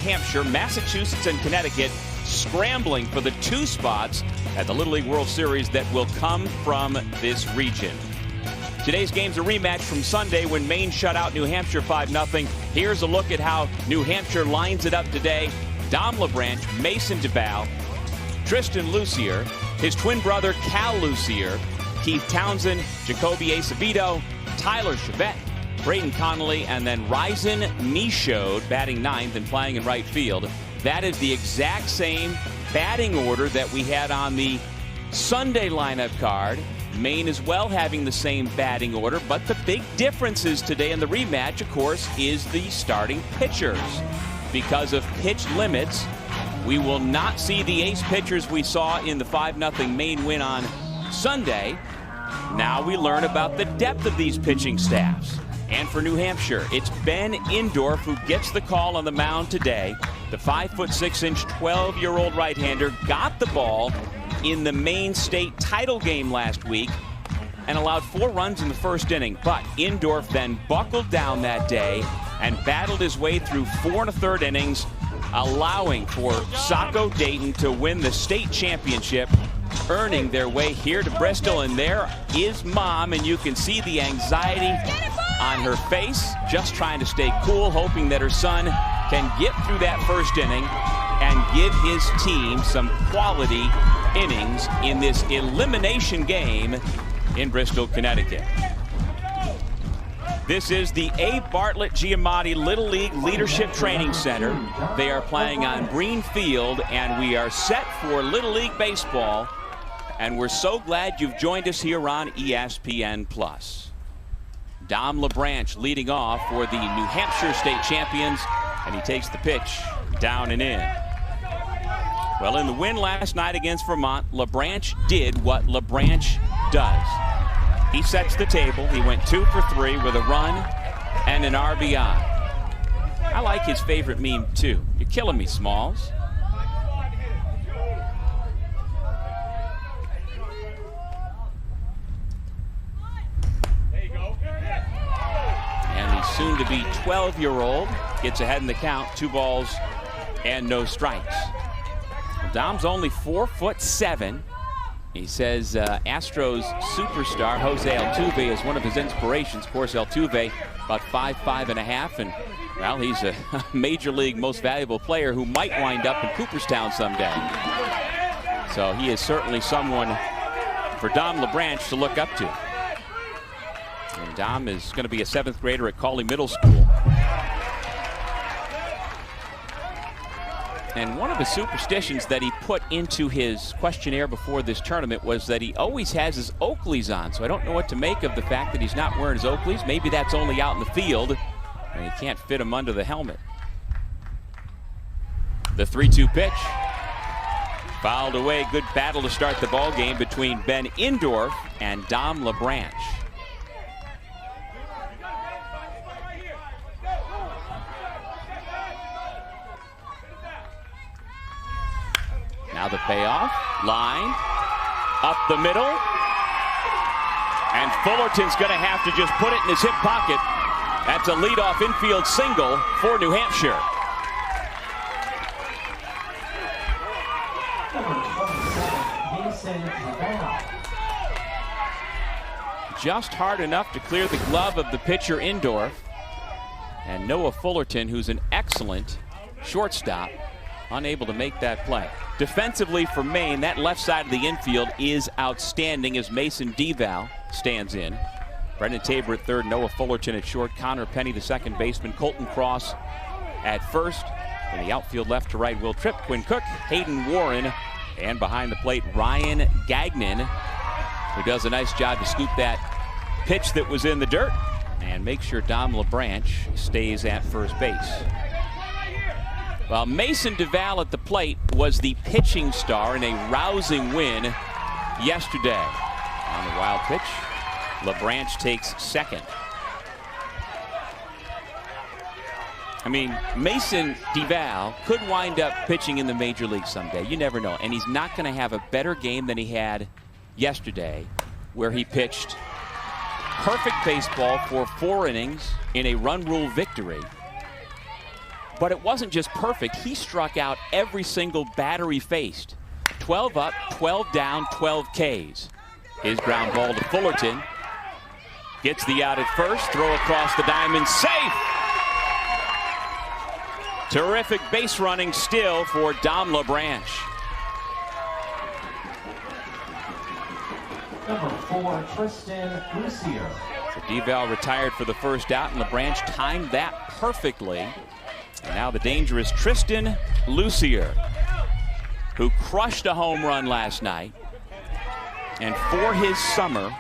Hampshire, Massachusetts, and Connecticut scrambling for the 2 spots at the Little League World Series that will come from this region. Today's game's a rematch from Sunday when Maine shut out New Hampshire 5-0. Here's a look at how New Hampshire lines it up today. Dom LeBranch, Mason DeVal, Tristan Lucier, his twin brother Cal Lucier, Keith Townsend, Jacoby Acevedo, Tyler Chavette, Braden Connolly, and then Ryzen Michaud batting 9th and playing in right field. That is the exact same batting order that we had on the Sunday lineup card. Maine as well having the same batting order, but the big differences today in the rematch, of course, is the starting pitchers. Because of pitch limits, we will not see the ace pitchers we saw in the 5-0 Maine win on Sunday. Now we learn about the depth of these pitching staffs. And for New Hampshire, it's Ben Indorf who gets the call on the mound today. The 5'6" 12-year-old right-hander got the ball in the Maine State title game last week and allowed 4 runs in the first inning. But Indorf then buckled down that day and battled his way through 4 1/3 innings, allowing for Saco Dayton to win the state championship, earning their way here to Bristol. And there is Mom, and you can see the anxiety on her face, just trying to stay cool, hoping that her son can get through that first inning and give his team some quality innings in this elimination game in Bristol, Connecticut. This is the A. Bartlett Giamatti Little League Leadership Training Center. They are playing on Green Field, and we are set for Little League Baseball. And we're so glad you've joined us here on ESPN+. Dom LeBranch leading off for the New Hampshire State champions, and he takes the pitch down and in. Well, in the win last night against Vermont, LeBranch did what LeBranch does. He sets the table. He went 2 for 3 with a run and an RBI. I like his favorite meme too. You're killing me, Smalls. Soon-to-be 12-year-old gets ahead in the count, 2 balls and no strikes. Dom's only 4'7". He says Astros superstar Jose Altuve is one of his inspirations. Of course, Altuve about 5'5.5", and well, he's a major league most valuable player who might wind up in Cooperstown someday. So he is certainly someone for Dom LeBranch to look up to. And Dom is going to be a 7th grader at Cawley Middle School. And one of the superstitions that he put into his questionnaire before this tournament was that he always has his Oakleys on. So I don't know what to make of the fact that he's not wearing his Oakleys. Maybe that's only out in the field, and he can't fit them under the helmet. The 3-2 pitch. Fouled away. Good battle to start the ball game between Ben Indorf and Dom LeBranch. Now the payoff, line, up the middle, and Fullerton's going to have to just put it in his hip pocket. That's a leadoff infield single for New Hampshire. Just hard enough to clear the glove of the pitcher Indorf. And Noah Fullerton, who's an excellent shortstop, unable to make that play. Defensively for Maine, that left side of the infield is outstanding as Mason DeVal stands in. Brendan Tabor at third, Noah Fullerton at short, Connor Penny the second baseman, Colton Cross at first. In the outfield left to right, Will Tripp, Quinn Cook, Hayden Warren, and behind the plate, Ryan Gagnon, who does a nice job to scoop that pitch that was in the dirt and make sure Dom LeBranch stays at first base. Well, Mason DeVal at the plate was the pitching star in a rousing win yesterday. On the wild pitch, LeBranch takes second. I mean, Mason DeVal could wind up pitching in the major league someday. You never know. And he's not going to have a better game than he had yesterday, where he pitched perfect baseball for 4 innings in a run rule victory. But it wasn't just perfect. He struck out every single batter he faced. 12 up, 12 down, 12 Ks. His ground ball to Fullerton. Gets the out at first, throw across the diamond, safe! Terrific base running still for Dom LaBranche. Number 4, Tristan Lucier. So Deval retired for the first out, and LaBranche timed that perfectly. And now the dangerous Tristan Lucier, who crushed a home run last night. And for his summer,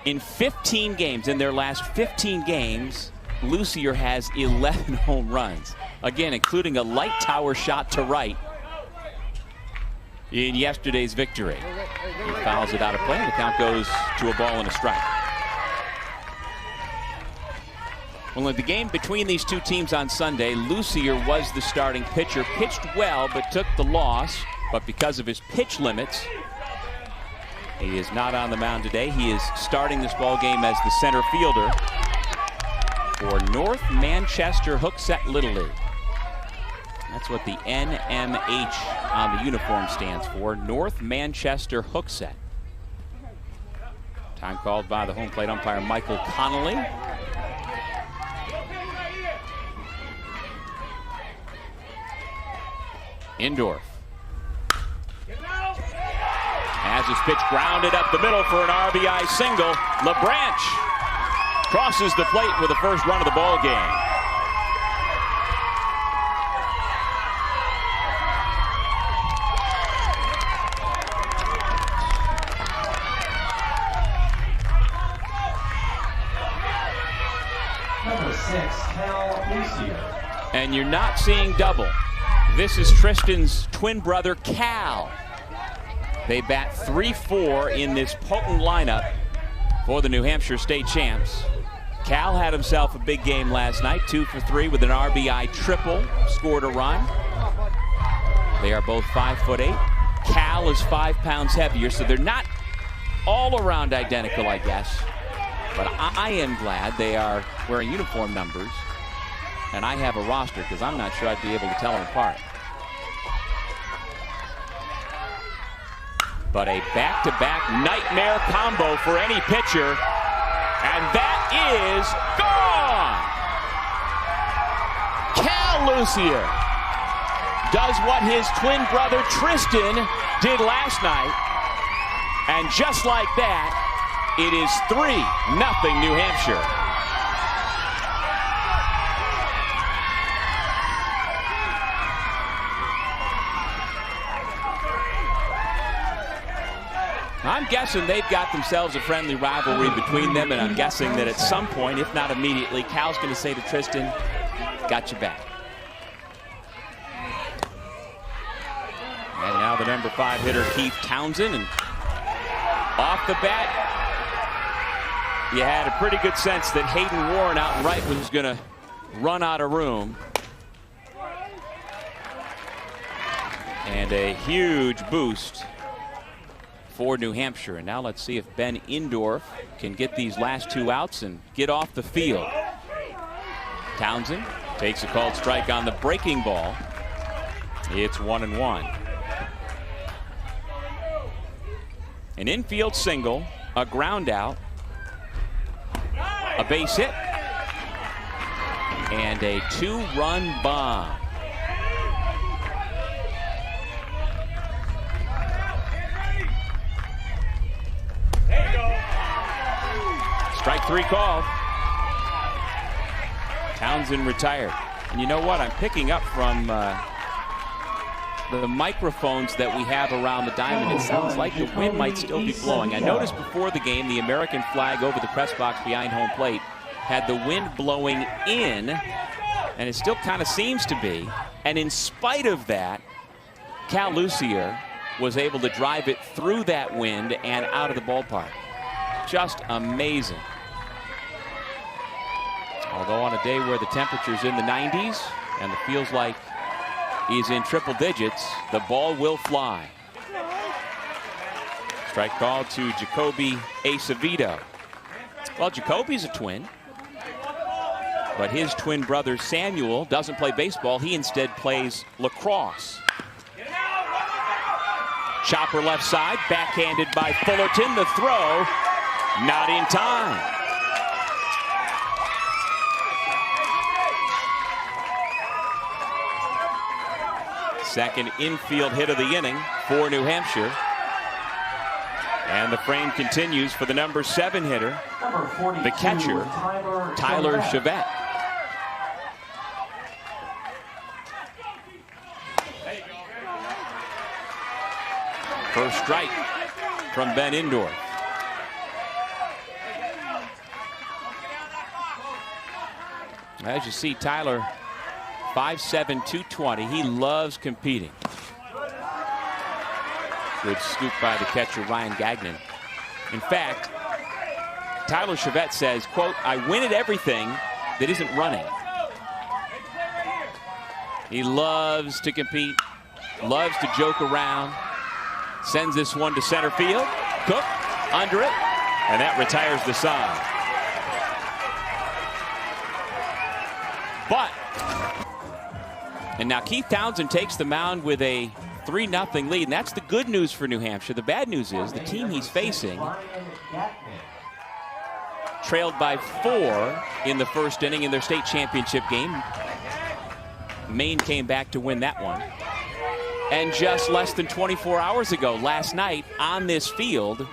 in 15 games, in their last 15 games, Lucier has 11 home runs. Again, including a light tower shot to right in yesterday's victory. He fouls it out of play, and the count goes to a ball and a strike. Well, in the game between these two teams on Sunday, Lucier was the starting pitcher, pitched well but took the loss. But because of his pitch limits, he is not on the mound today. He is starting this ball game as the center fielder for North Manchester Hooksett Little League. That's what the NMH on the uniform stands for, North Manchester Hooksett. Time called by the home plate umpire Michael Connolly. Indorf has his pitch grounded up the middle for an RBI single. LaBranche crosses the plate with the first run of the ball game. Number 6, Cal Lucier. And you're not seeing double. This is Tristan's twin brother, Cal. They bat 3-4 in this potent lineup for the New Hampshire State champs. Cal had himself a big game last night, 2 for 3 with an RBI triple, scored a run. They are both 5'8". Cal is 5 pounds heavier, so they're not all around identical, I guess. But I am glad they are wearing uniform numbers. And I have a roster because I'm not sure I'd be able to tell them apart. But a back-to-back nightmare combo for any pitcher. And that is gone! Cal Lucier does what his twin brother Tristan did last night. And just like that, it is 3-0 New Hampshire. I'm guessing they've got themselves a friendly rivalry between them, and I'm guessing that at some point, if not immediately, Cal's going to say to Tristan, got your back. And now the number 5 hitter, Keith Townsend, and off the bat, you had a pretty good sense that Hayden Warren out and right was going to run out of room. And a huge boost for New Hampshire. And now let's see if Ben Indorf can get these last 2 outs and get off the field. Townsend takes a called strike on the breaking ball. It's 1-1. An infield single, a ground out, a base hit, and a 2-run bomb. Strike 3 called. Townsend retired. And you know what? I'm picking up from the microphones that we have around the diamond. It sounds like the wind might still be blowing. I noticed before the game the American flag over the press box behind home plate had the wind blowing in, and it still kind of seems to be. And in spite of that, Cal Lucier was able to drive it through that wind and out of the ballpark. Just amazing. Although on a day where the temperature's in the 90s and it feels like he's in triple digits, the ball will fly. Strike call to Jacoby Acevedo. Well, Jacoby's a twin. But his twin brother Samuel doesn't play baseball. He instead plays lacrosse. Chopper left side, backhanded by Fullerton. The throw, not in time. Second infield hit of the inning for New Hampshire. And the frame continues for the number 7 hitter, the catcher, Tyler Chevette. First strike from Ben Indorf. As you see, Tyler, 5'7", 220. He loves competing. Good scoop by the catcher, Ryan Gagnon. In fact, Tyler Chevette says, quote, "I win at everything that isn't running." He loves to compete, loves to joke around. Sends this one to center field. Cook under it, and that retires the side. And now Keith Townsend takes the mound with a 3-0 lead, and that's the good news for New Hampshire. The bad news is the team he's facing trailed by 4 in the first inning in their state championship game. Maine came back to win that one. And just less than 24 hours ago, last night, on this field,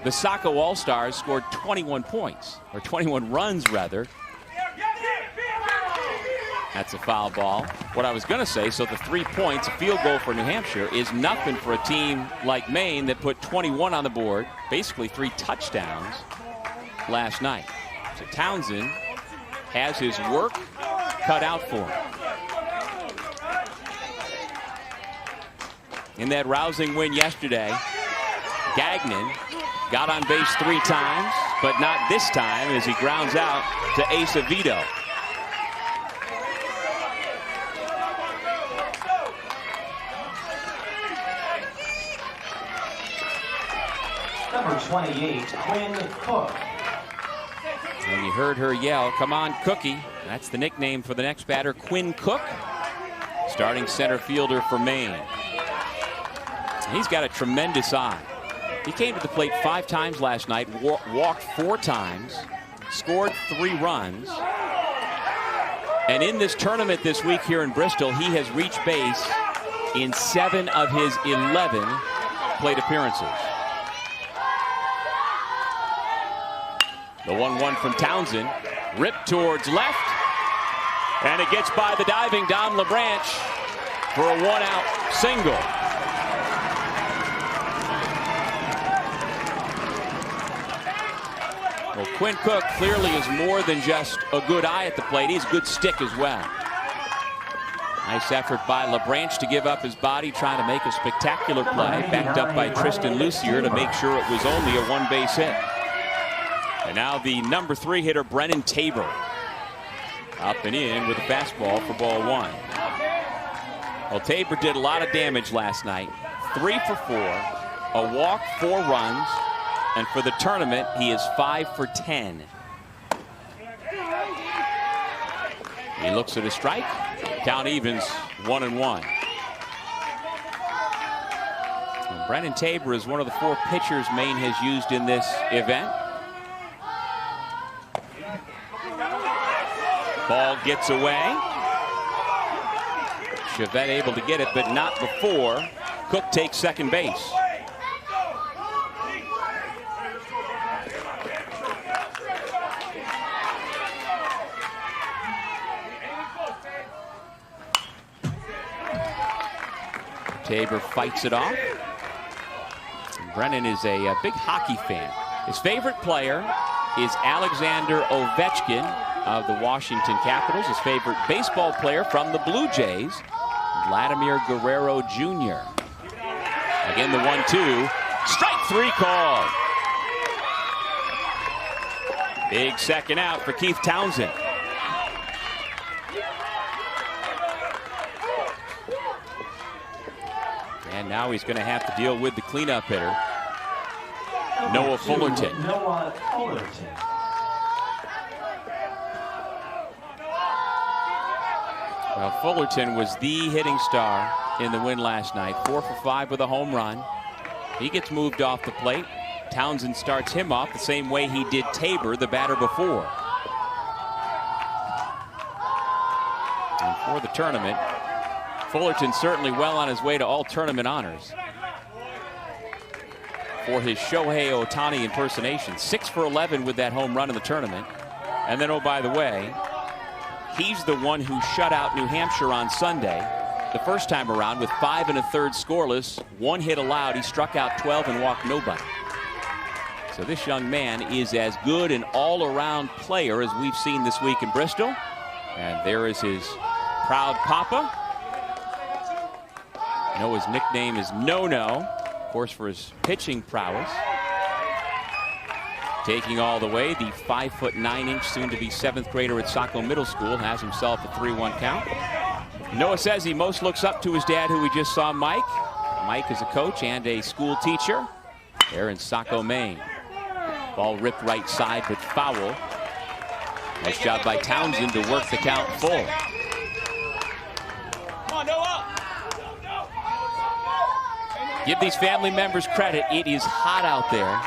the Saco All-Stars scored 21 points, or 21 runs, rather. That's a foul ball. What I was going to say, so the 3 points, a field goal for New Hampshire, is nothing for a team like Maine that put 21 on the board, basically 3 touchdowns last night. So Townsend has his work cut out for him. In that rousing win yesterday, Gagnon got on base 3 times, but not this time as he grounds out to Acevedo. Number 28, Quinn Cook. And you heard her yell, "Come on, Cookie." That's the nickname for the next batter, Quinn Cook, starting center fielder for Maine. He's got a tremendous eye. He came to the plate 5 times last night, walked 4 times, scored 3 runs. And in this tournament this week here in Bristol, he has reached base in 7 of his 11 plate appearances. The 1-1 from Townsend, ripped towards left, and it gets by the diving Dom LeBranch for a 1-out single. Well, Quinn Cook clearly is more than just a good eye at the plate. He's a good stick as well. Nice effort by LeBranch to give up his body, trying to make a spectacular play, backed up by Tristan Lucier to make sure it was only a 1-base hit. And now the number 3 hitter, Brennan Tabor, up and in with a fastball for ball 1. Well, Tabor did a lot of damage last night. 3 for 4, a walk, 4 runs, and for the tournament, he is 5 for 10. He looks at a strike. Count evens 1-1. And Brennan Tabor is one of the 4 pitchers Maine has used in this event. Ball gets away. Chevette able to get it, but not before Cook takes second base. Tabor fights it off. And Brennan is a big hockey fan. His favorite player is Alexander Ovechkin of the Washington Capitals. His favorite baseball player from the Blue Jays, Vladimir Guerrero Jr. Again, the 1-2. Strike 3 call. Big second out for Keith Townsend. And now he's going to have to deal with the cleanup hitter, Noah Fullerton. Noah Fullerton. Well, Fullerton was the hitting star in the win last night. 4 for 5 with a home run. He gets moved off the plate. Townsend starts him off the same way he did Tabor, the batter before. And for the tournament, Fullerton certainly well on his way to all tournament honors. For his Shohei Ohtani impersonation, 6 for 11 with that home run in the tournament. And then, oh, by the way, he's the one who shut out New Hampshire on Sunday, the first time around, with 5 1/3 scoreless, 1 hit allowed. He struck out 12 and walked nobody. So this young man is as good an all-around player as we've seen this week in Bristol. And there is his proud papa. Noah's nickname is No-No, of course, for his pitching prowess. Taking all the way, the 5'9", soon-to-be 7th grader at Saco Middle School has himself a 3-1 count. Noah says he most looks up to his dad, who we just saw, Mike. Mike is a coach and a school teacher there in Saco, Maine. Ball ripped right side, but foul. Nice job by Townsend to work the count full. Give these family members credit. It is hot out there.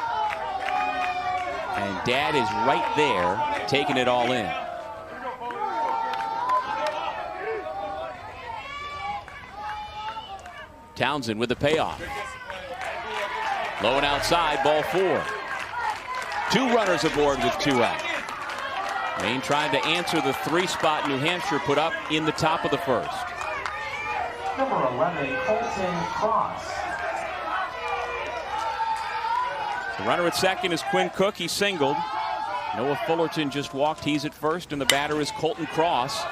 And Dad is right there, taking it all in. Townsend with the payoff. Low and outside, ball 4. 2 runners aboard with 2 out. Maine trying to answer the 3 spot New Hampshire put up in the top of the first. Number 11, Colton Cross. The runner at second is Quinn Cook. He singled. Noah Fullerton just walked. He's at first, and the batter is Colton Cross.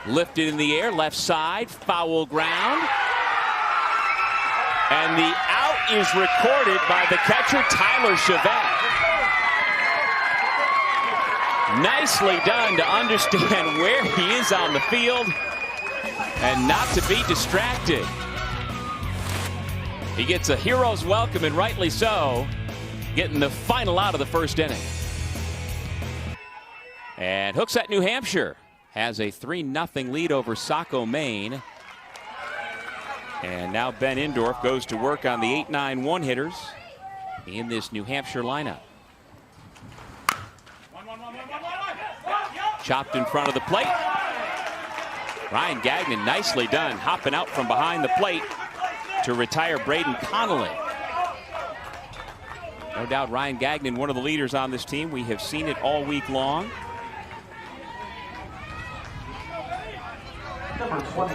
Lifted in the air, left side, foul ground. And the out is recorded by the catcher, Tyler Chevette. Nicely done to understand where he is on the field and not to be distracted. He gets a hero's welcome, and rightly so, getting the final out of the first inning. And Hooksett, New Hampshire has a 3-0 lead over Saco, Maine. And now Ben Indorf goes to work on the 8-9 one-hitters in this New Hampshire lineup. Chopped in front of the plate. Ryan Gagnon, nicely done, hopping out from behind the plate to retire Braden Connolly. No doubt Ryan Gagnon, one of the leaders on this team. We have seen it all week long.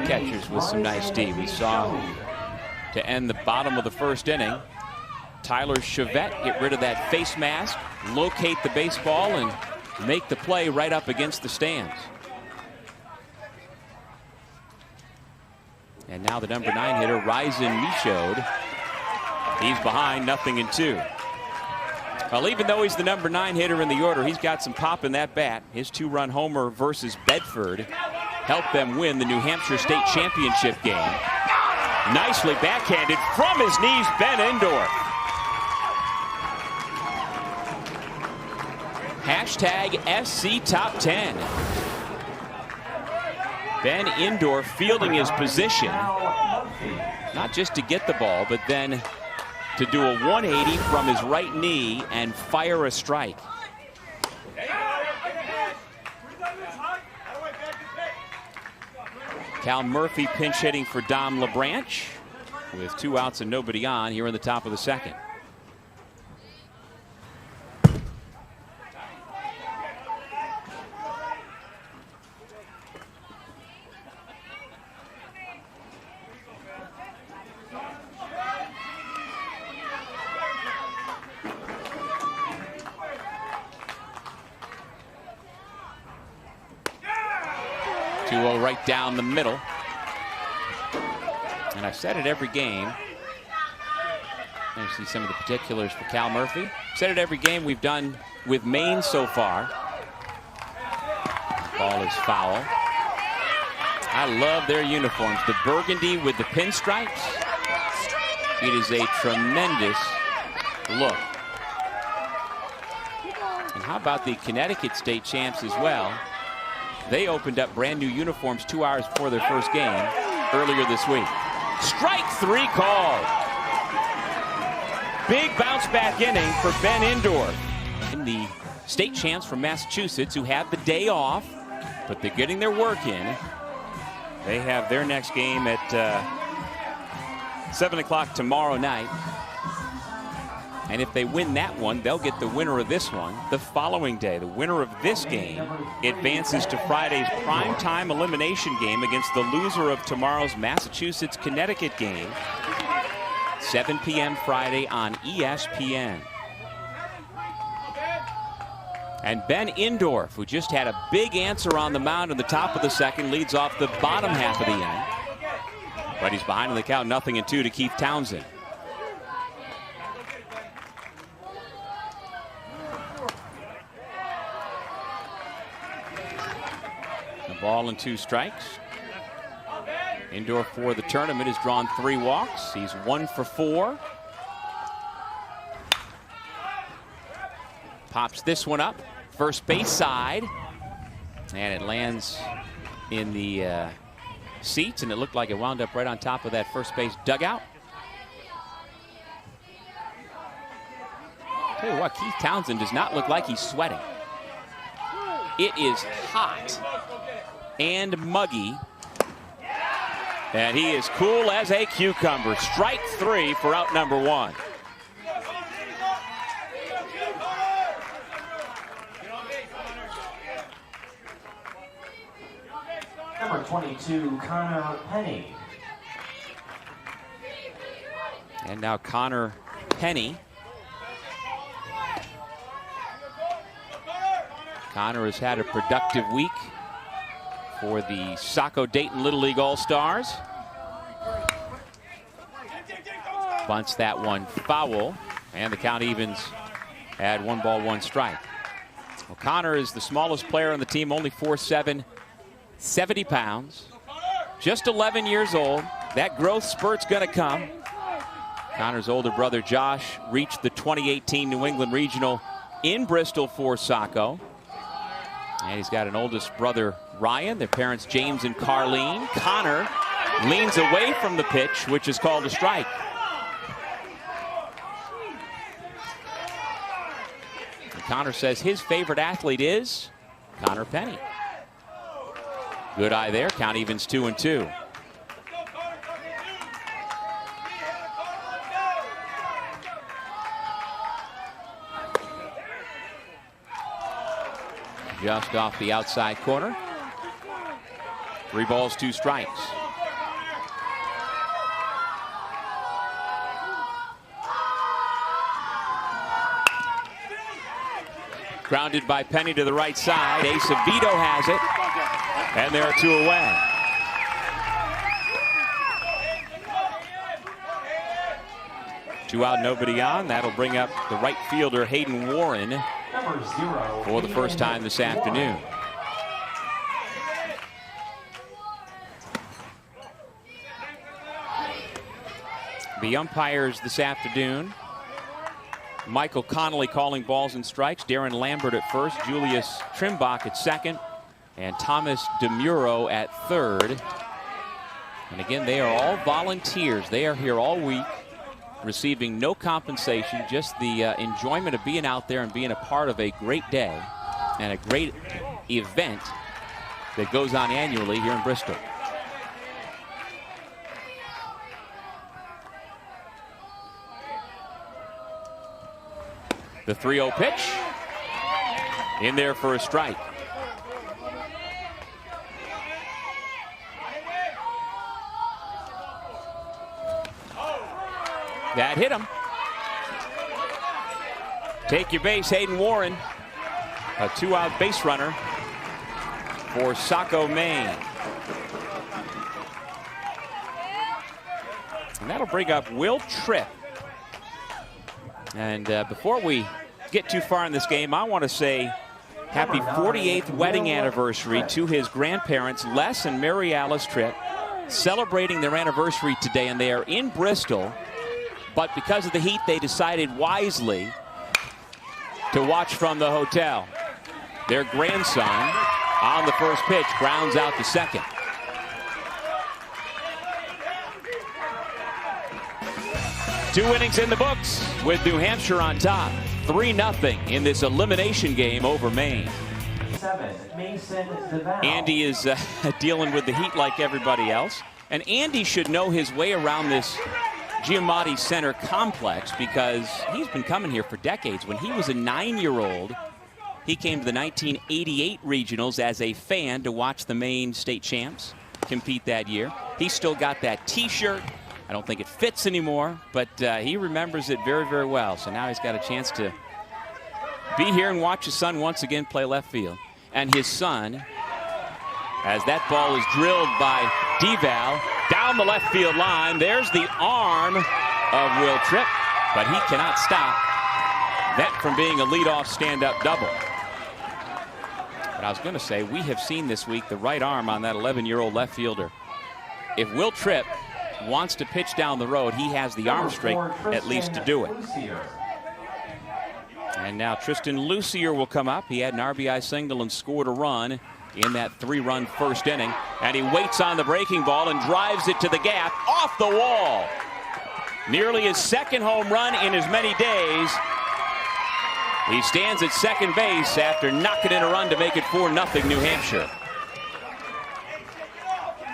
Catchers with some nice D. We saw to end the bottom of the first inning, Tyler Chevette get rid of that face mask, locate the baseball, and make the play right up against the stands. And now the number 9 hitter, Ryzen Michaud. He's behind, 0-2. Well, even though he's the number 9 hitter in the order, he's got some pop in that bat. His 2-run homer versus Bedford helped them win the New Hampshire State Championship game. Nicely backhanded from his knees, Ben Indorf. Hashtag SC Top 10. Ben Indorf fielding his position, not just to get the ball, but then to do a 180 from his right knee and fire a strike. Cal Murphy pinch hitting for Dom LeBranch with 2 outs and nobody on here in the top of the second. Right down the middle. And I've said it every game. I see some of the particulars for Cal Murphy. Said it every game we've done with Maine so far. Ball is foul. I love their uniforms. The burgundy with the pinstripes. It is a tremendous look. And how about the Connecticut State champs as well? They opened up brand new uniforms 2 hours before their first game earlier this week. Strike 3 called. Big bounce back inning for Ben Indorf. In the state champs from Massachusetts, who have the day off, but they're getting their work in. They have their next game at 7 o'clock tomorrow night. And if they win that one, they'll get the winner of this one the following day. The winner of this game advances to Friday's primetime elimination game against the loser of tomorrow's Massachusetts-Connecticut game. 7 p.m. Friday on ESPN. And Ben Indorf, who just had a big answer on the mound in the top of the second, leads off the bottom half of the inning. But he's behind in the count, 0-2 to Keith Townsend. A ball and 2 strikes. Indorf for the tournament has drawn 3 walks. He's 1 for 4. Pops this one up, first base side, and it lands in the seats, and it looked like it wound up right on top of that first base dugout. Tell you what, Keith Townsend does not look like he's sweating. It is hot and muggy, and he is cool as a cucumber. Strike 3 for out number 1. Number 22, Connor Penny. And now Connor Penny. Connor has had a productive week for the Saco Dayton Little League All-Stars. Bunts that one foul, and the count evens at 1 ball, 1 strike. Well, Connor is the smallest player on the team, only 4'7", 70 pounds, just 11 years old. That growth spurt's going to come. Connor's older brother Josh reached the 2018 New England Regional in Bristol for Saco. And he's got an oldest brother, Ryan, their parents James and Carlene. Connor leans away from the pitch, which is called a strike. And Connor says his favorite athlete is Connor Penny. Good eye there. Count evens 2-2. Just off the outside corner. 3 balls, 2 strikes. Grounded by Penny to the right side. Acevedo has it. And there are 2 away. Two out, nobody on. That'll bring up the right fielder, Hayden Warren, for the first time this afternoon. The umpires this afternoon: Michael Connolly calling balls and strikes, Darren Lambert at first, Julius Trimbach at second, and Thomas DeMuro at third. And again, they are all volunteers. They are here all week, receiving no compensation, just the enjoyment of being out there and being a part of a great day and a great event that goes on annually here in Bristol. The 3-0 pitch in there for a strike. That hit him. Take your base, Hayden Warren. A 2-out base runner for Saco, Maine. And that'll bring up Will Tripp. And before we get too far in this game, I want to say happy 48th wedding anniversary to his grandparents, Les and Mary Alice Tripp, celebrating their anniversary today, and they are in Bristol. But because of the heat, they decided wisely to watch from the hotel. Their grandson on the first pitch, grounds out to second. Two innings in the books with New Hampshire on top. 3-0 in this elimination game over Maine. Andy is dealing with the heat like everybody else. And Andy should know his way around this Giamatti Center complex because he's been coming here for decades. When he was a 9-year-old, he came to the 1988 regionals as a fan to watch the Maine state champs compete that year. He's still got that T-shirt. I don't think it fits anymore, but he remembers it very, very well. So now he's got a chance to be here and watch his son once again play left field. And his son, as that ball is drilled by Deval down the left field line. There's the arm of Will Tripp, but he cannot stop that from being a leadoff stand-up double. But I was going to say, we have seen this week the right arm on that 11-year-old left fielder. If Will Tripp wants to pitch down the road, he has the arm strength at least to do it. And now Tristan Lucier will come up. He had an RBI single and scored a run in that 3-run first inning. And he waits on the breaking ball and drives it to the gap off the wall. Nearly his second home run in as many days. He stands at second base after knocking in a run to make it 4-0 New Hampshire.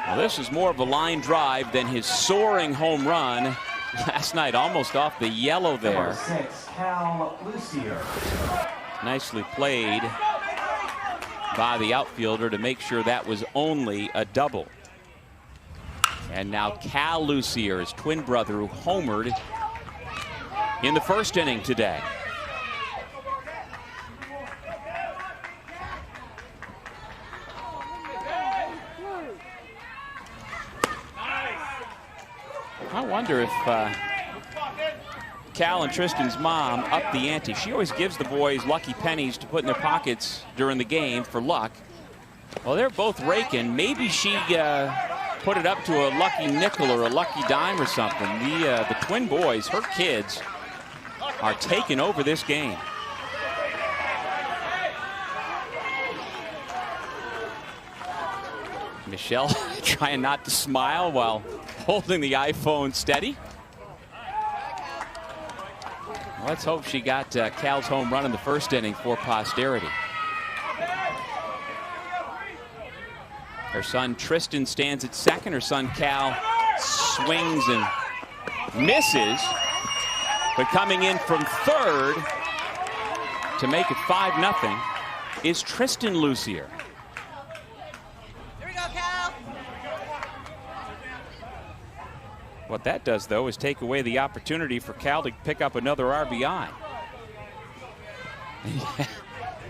Well, this is more of a line drive than his soaring home run last night, almost off the yellow there. Nicely played by the outfielder to make sure that was only a double. And now Cal Lucier, his twin brother, who homered in the first inning today. I wonder if Cal and Tristan's mom upped the ante. She always gives the boys lucky pennies to put in their pockets during the game for luck. Well, they're both raking. Maybe she put it up to a lucky nickel or a lucky dime or something. The twin boys, her kids, are taking over this game. Michelle trying not to smile while holding the iPhone steady. Let's hope she got Cal's home run in the first inning for posterity. Her son Tristan stands at second. Her son Cal swings and misses. But coming in from third to make it 5-0 is Tristan Lucier. What that does, though, is take away the opportunity for Cal to pick up another RBI.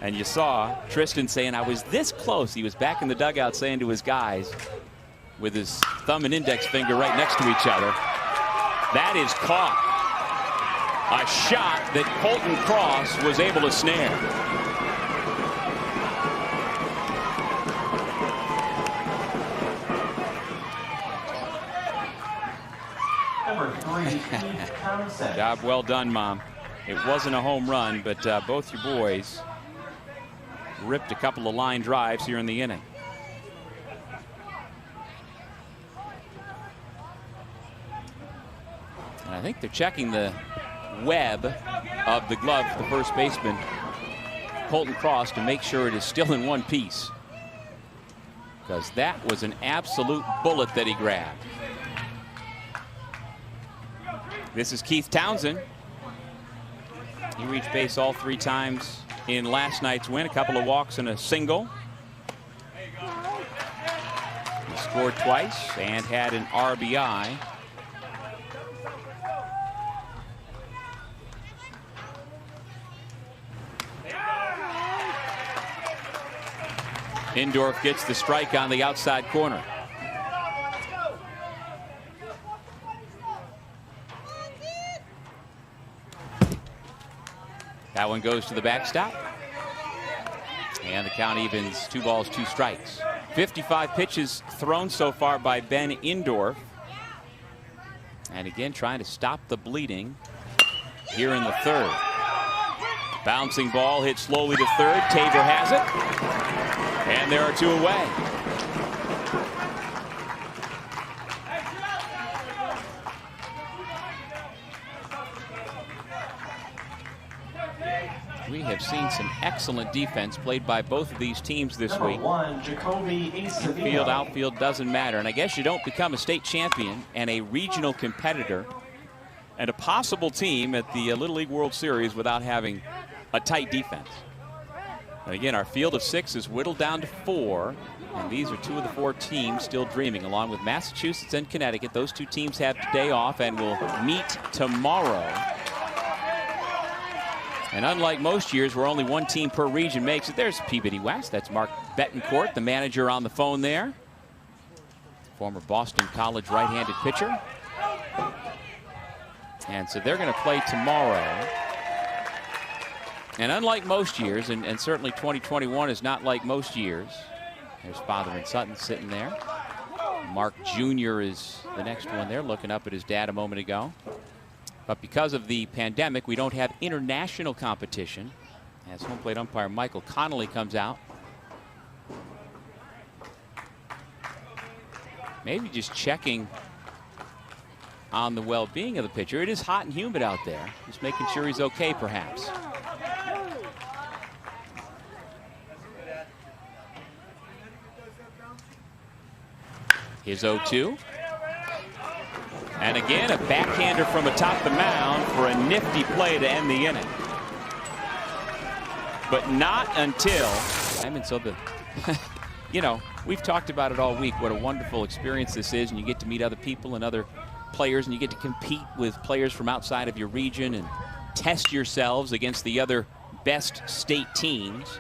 And you saw Tristan saying, I was this close. He was back in the dugout saying to his guys with his thumb and index finger right next to each other. That is caught. A shot that Colton Cross was able to snare. Job well done, Mom. It wasn't a home run, but both your boys ripped a couple of line drives here in the inning. And I think they're checking the web of the glove for the first baseman, Colton Cross, to make sure it is still in one piece, because that was an absolute bullet that he grabbed. This is Keith Townsend. He reached base all 3 times in last night's win. A couple of walks and a single. He scored twice and had an RBI. Indorf gets the strike on the outside corner. That one goes to the backstop. And the count evens 2 balls, 2 strikes. 55 pitches thrown so far by Ben Indorf. And again, trying to stop the bleeding here in the third. Bouncing ball hit slowly to third. Tabor has it. And there are 2 away. We have seen some excellent defense played by both of these teams this week. Infield, outfield, doesn't matter. And I guess you don't become a state champion and a regional competitor and a possible team at the Little League World Series without having a tight defense. And again, our field of 6 is whittled down to 4. And these are 2 of the 4 teams still dreaming, along with Massachusetts and Connecticut. Those 2 teams have today off and will meet tomorrow. And unlike most years where only 1 team per region makes it, there's Peabody West. That's Mark Betancourt, the manager on the phone there. Former Boston College right-handed pitcher. And so they're going to play tomorrow. And unlike most years, and certainly 2021 is not like most years. There's father and son sitting there. Mark Jr. is the next one there, looking up at his dad a moment ago. But because of the pandemic, we don't have international competition. As home plate umpire Michael Connolly comes out. Maybe just checking on the well-being of the pitcher. It is hot and humid out there. Just making sure he's okay, perhaps. His 0-2. And again, a backhander from atop the mound for a nifty play to end the inning. But not until, and so the, you know, we've talked about it all week, what a wonderful experience this is, and you get to meet other people and other players, and you get to compete with players from outside of your region and test yourselves against the other best state teams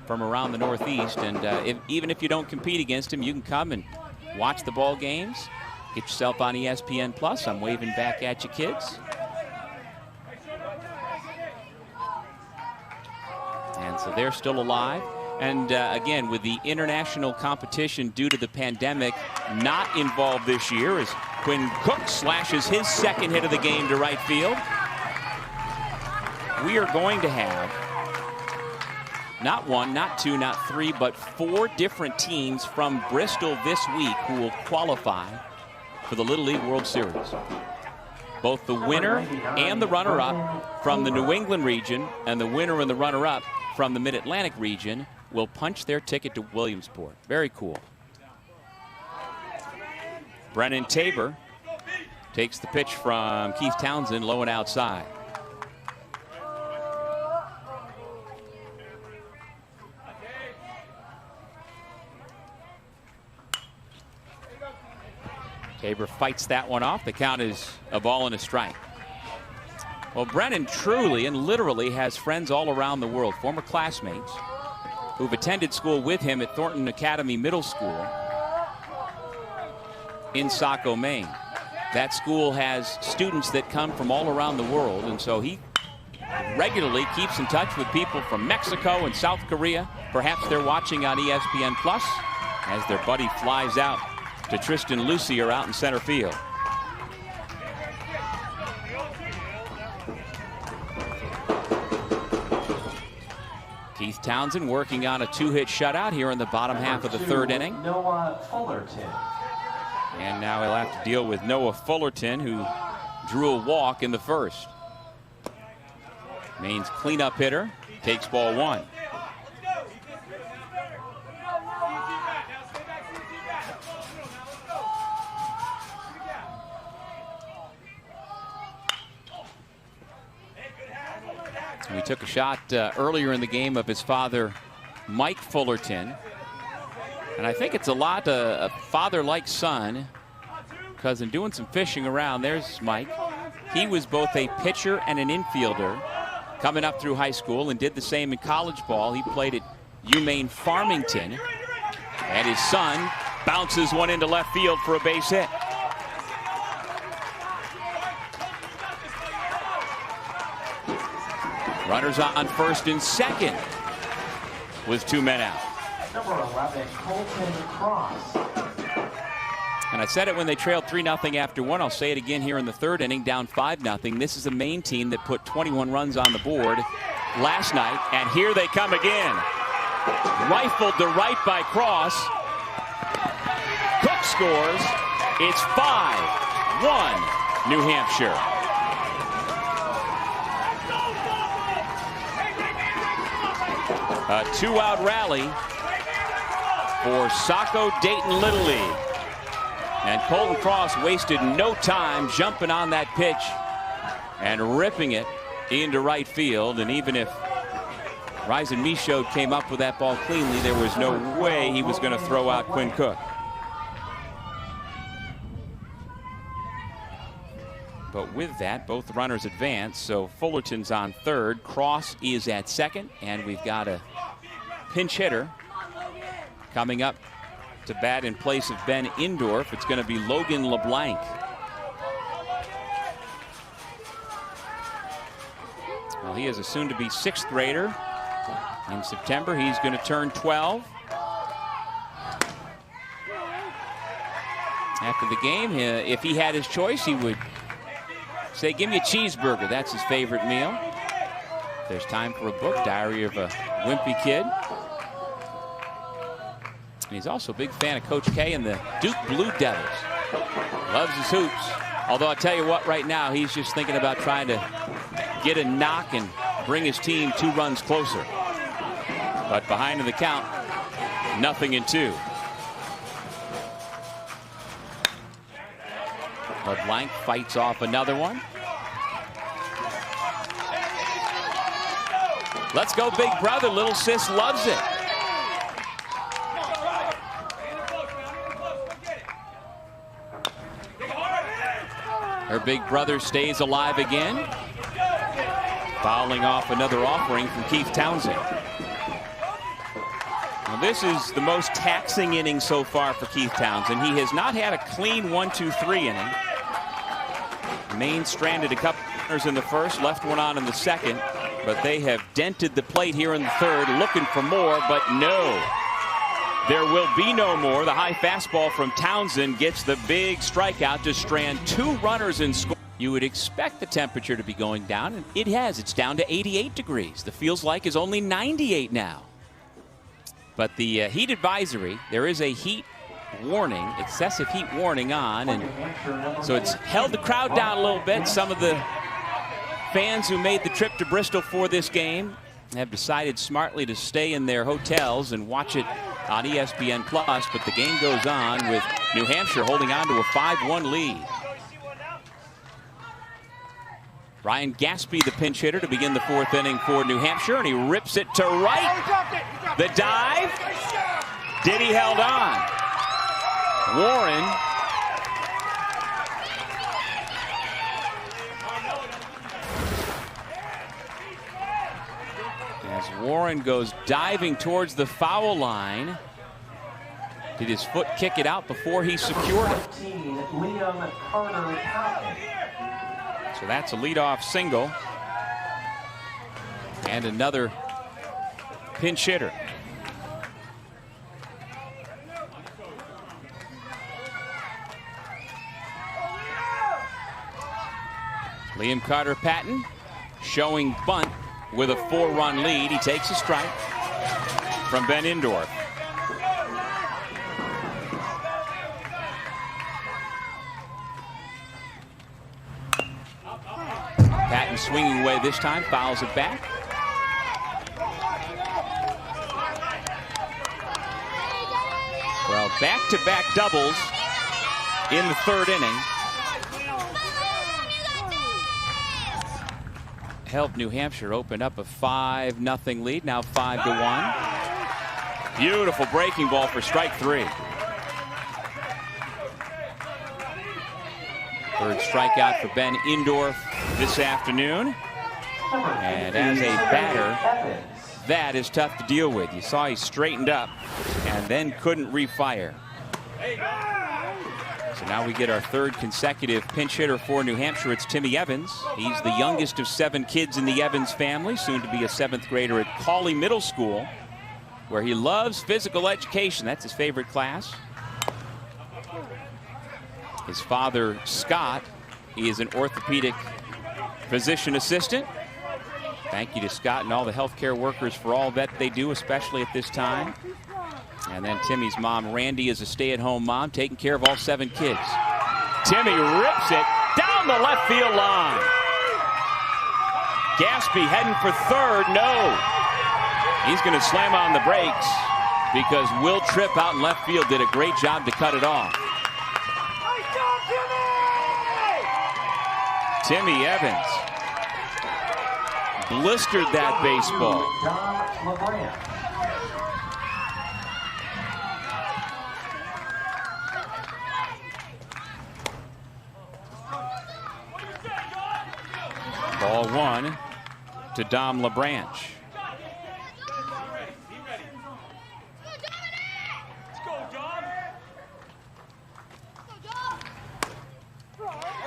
from around the Northeast. And even if you don't compete against them, you can come and watch the ball games. Get yourself on ESPN Plus. I'm waving back at you, kids. And so they're still alive. And again, with the international competition due to the pandemic not involved this year, as Quinn Cook slashes his 2nd hit of the game to right field, we are going to have not 1, not 2, not 3, but 4 different teams from Bristol this week who will qualify for the Little League World Series. Both the winner and the runner-up from the New England region and the winner and the runner-up from the Mid-Atlantic region will punch their ticket to Williamsport. Very cool. Brennan Tabor takes the pitch from Keith Townsend, low and outside. Tabor fights that one off. The count is a ball and a strike. Well, Brennan truly and literally has friends all around the world, former classmates who've attended school with him at Thornton Academy Middle School in Saco, Maine. That school has students that come from all around the world, and so he regularly keeps in touch with people from Mexico and South Korea. Perhaps they're watching on ESPN Plus as their buddy flies out to Tristan Lucier out in center field. Keith Townsend working on a 2-hit shutout here in the bottom half of the 3rd inning. Noah Fullerton. And now he'll have to deal with Noah Fullerton, who drew a walk in the 1st. Maine's cleanup hitter takes ball 1. We took a shot earlier in the game of his father, Mike Fullerton. And I think it's a lot a father like son, because in doing some fishing around, there's Mike. He was both a pitcher and an infielder coming up through high school and did the same in college ball. He played at UMaine Farmington. And his son bounces one into left field for a base hit. Runners on 1st and 2nd with 2 men out. Number 11, Colton Cross. And I said it when they trailed 3-0 after 1. I'll say it again here in the 3rd inning, down 5-0. This is a Maine team that put 21 runs on the board last night, and here they come again. Rifled to right by Cross. Cook scores. It's 5-1 New Hampshire. A two-out rally for Saco Dayton Little League. And Colton Cross wasted no time jumping on that pitch and ripping it into right field. And even if Ryzen Michaud came up with that ball cleanly, there was no way he was going to throw out Quinn Cook. But with that, both runners advance. So Fullerton's on third. Cross is at second. And we've got a pinch hitter coming up to bat in place of Ben Indorf. It's going to be Logan LeBlanc. Well, he is a soon-to-be sixth grader. In September, he's going to turn 12. After the game, if he had his choice, he would say, give me a cheeseburger. That's his favorite meal. If there's time for a book, Diary of a Wimpy Kid. And he's also a big fan of Coach K and the Duke Blue Devils. Loves his hoops. Although I'll tell you what, right now, he's just thinking about trying to get a knock and bring his team 2 runs closer. But behind in the count, 0-2. LeBlanc fights off another one. Let's go, big brother. Little sis loves it. Her big brother stays alive again. Fouling off another offering from Keith Townsend. Now, this is the most taxing inning so far for Keith Townsend. He has not had a clean 1-2-3 inning. Maine stranded a couple runners in the first, left one on in the second, but they have dented the plate here in the third, looking for more, but no. There will be no more. The high fastball from Townsend gets the big strikeout to strand 2 runners in score. You would expect the temperature to be going down, and it has. It's down to 88 degrees. The feels like is only 98 now. But the heat advisory, there is a heat warning, excessive heat warning on, and so it's held the crowd down a little bit. Some of the fans who made the trip to Bristol for this game have decided smartly to stay in their hotels and watch it on ESPN+, but the game goes on with New Hampshire holding on to a 5-1 lead. Ryan Gaspy, the pinch hitter, to begin the 4th inning for New Hampshire, and he rips it to right. The dive. Diddy held on. Warren. As Warren goes diving towards the foul line. Did his foot kick it out before he secured it? So that's a leadoff single. And another pinch hitter. Liam Carter-Patton showing bunt with a 4-run lead. He takes a strike from Ben Indorf. Patton swinging away this time, fouls it back. Well, back-to-back doubles in the 3rd inning. Helped New Hampshire open up a 5-0 lead, now 5-1. Beautiful breaking ball for strike 3. 3rd strikeout for Ben Indorf this afternoon. And as a batter, that is tough to deal with. You saw he straightened up and then couldn't refire. So now we get our 3rd consecutive pinch hitter for New Hampshire. It's Timmy Evans. He's the youngest of 7 kids in the Evans family, soon to be a 7th grader at Cawley Middle School, where he loves physical education. That's his favorite class. His father, Scott, he is an orthopedic physician assistant. Thank you to Scott and all the healthcare workers for all that they do, especially at this time. And then Timmy's mom, Randy, is a stay-at-home mom, taking care of all 7 kids. Timmy rips it down the left field line. Gaspy heading for third. No. He's going to slam on the brakes because Will Tripp out in left field did a great job to cut it off. Timmy Evans blistered that baseball. Ball 1 to Dom LeBranch.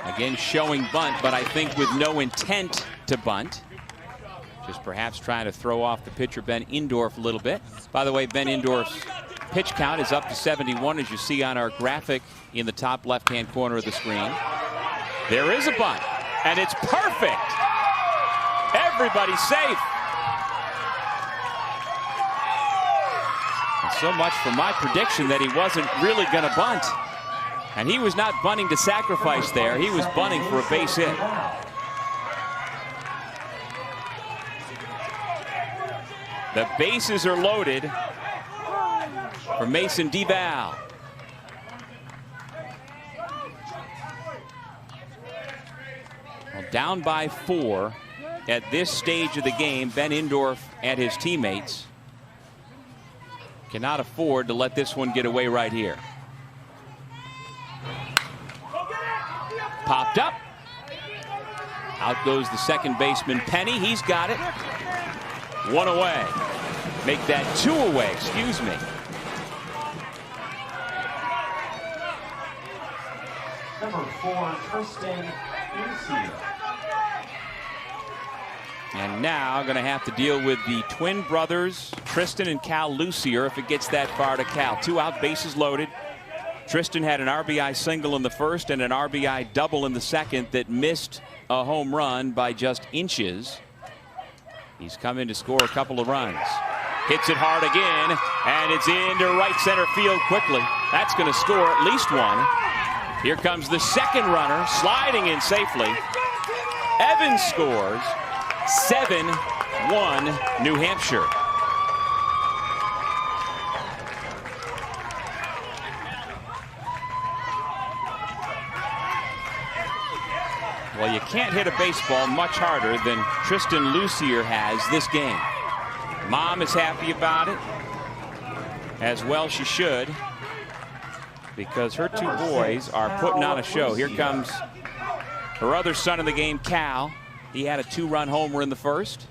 Again, showing bunt, but I think with no intent to bunt. Just perhaps trying to throw off the pitcher, Ben Indorf, a little bit. By the way, Ben Indorf's pitch count is up to 71, as you see on our graphic in the top left-hand corner of the screen. There is a bunt, and it's perfect. Everybody's safe. And so much for my prediction that he wasn't really going to bunt. And he was not bunting to sacrifice there. He was bunting for a base hit. The bases are loaded for Mason DeVal. Well, down by 4 at this stage of the game, Ben Indorf and his teammates cannot afford to let this one get away right here. Popped up. Out goes the second baseman, Penny. He's got it. 1 away. Make that 2 away, excuse me. Number 4, Tristan Lucio. And now going to have to deal with the twin brothers, Tristan and Cal Lucier, if it gets that far to Cal. 2 out, bases loaded. Tristan had an RBI single in the first and an RBI double in the second that missed a home run by just inches. He's come in to score a couple of runs. Hits it hard again, and it's into right center field quickly. That's going to score at least 1. Here comes the second runner, sliding in safely. Evans scores. 7-1 New Hampshire. Well, you can't hit a baseball much harder than Tristan Lucier has this game. Mom is happy about it, as well she should, because her 2 boys are putting on a show. Here comes her other son in the game, Cal. He had a 2-run homer in the first.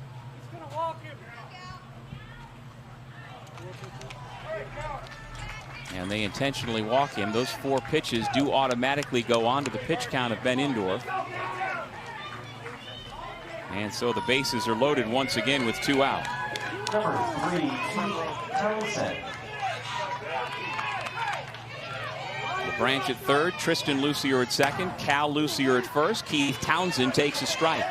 And they intentionally walk him. Those 4 pitches do automatically go on to the pitch count of Ben Indorf. And so the bases are loaded once again with 2 out. Number 3, Townsend. LeBranch at third, Tristan Lucier at second, Cal Lucier at first. Keith Townsend takes a strike.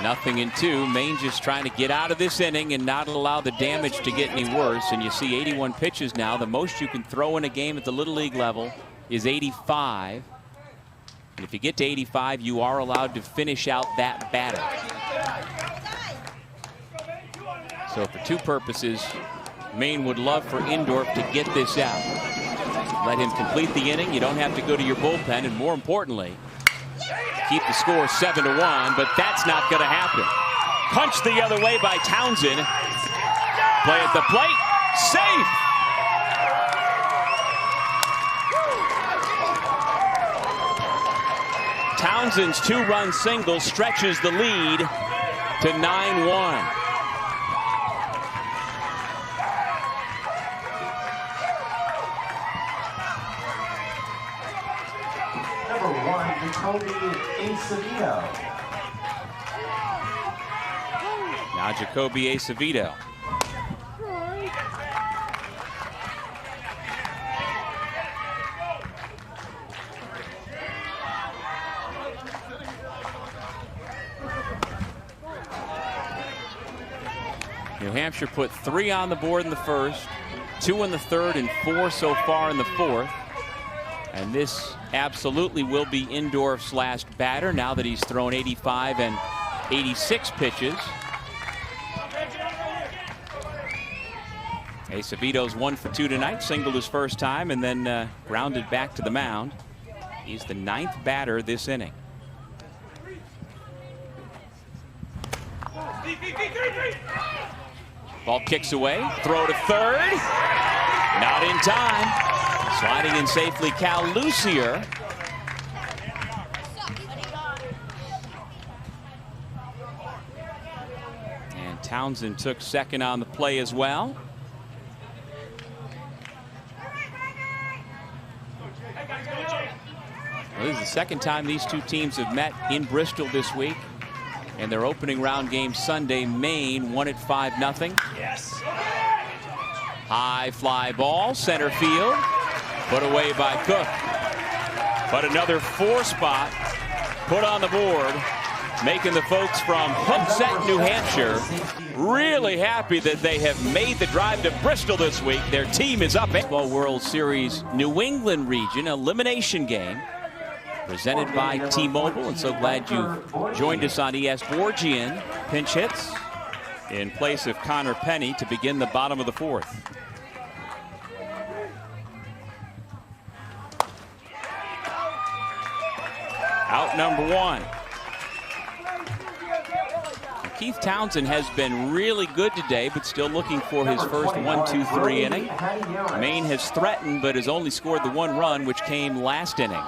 Nothing in 2. Maine just trying to get out of this inning and not allow the damage to get any worse. And you see 81 pitches now. The most you can throw in a game at the Little League level is 85. And if you get to 85, you are allowed to finish out that batter. So for 2 purposes, Maine would love for Indorf to get this out. Let him complete the inning. You don't have to go to your bullpen. And more importantly, keep the score 7-1, but that's not going to happen. Punched the other way by Townsend. Play at the plate. Safe. Townsend's 2-run single stretches the lead to 9-1. Jacoby Acevedo. Now Jacoby Acevedo. New Hampshire put 3 on the board in the first, 2 in the third, and 4 so far in the fourth. And this absolutely will be Indorf's last batter now that he's thrown 85 and 86 pitches. Acevedo's 1 for 2 tonight, singled his first time and then grounded back to the mound. He's the 9th batter this inning. Ball kicks away, throw to third, not in time. Sliding in safely, Cal Lucier. And Townsend took second on the play as well. Well, this is the second time these two teams have met in Bristol this week. In their opening round game Sunday, Maine won it 5-0. Yes. High fly ball, center field, put away by Cook. But another 4 spot put on the board, making the folks from Hooksett, New Hampshire, really happy that they have made the drive to Bristol this week. Their team is up. Baseball World Series New England region elimination game presented by T-Mobile, and so glad you've joined us on ES. Borgian pinch hits in place of Connor Penny to begin the bottom of the fourth. Out number 1. Keith Townsend has been really good today, but still looking for his first 1-2-3 inning. Maine has threatened, but has only scored the 1 run, which came last inning.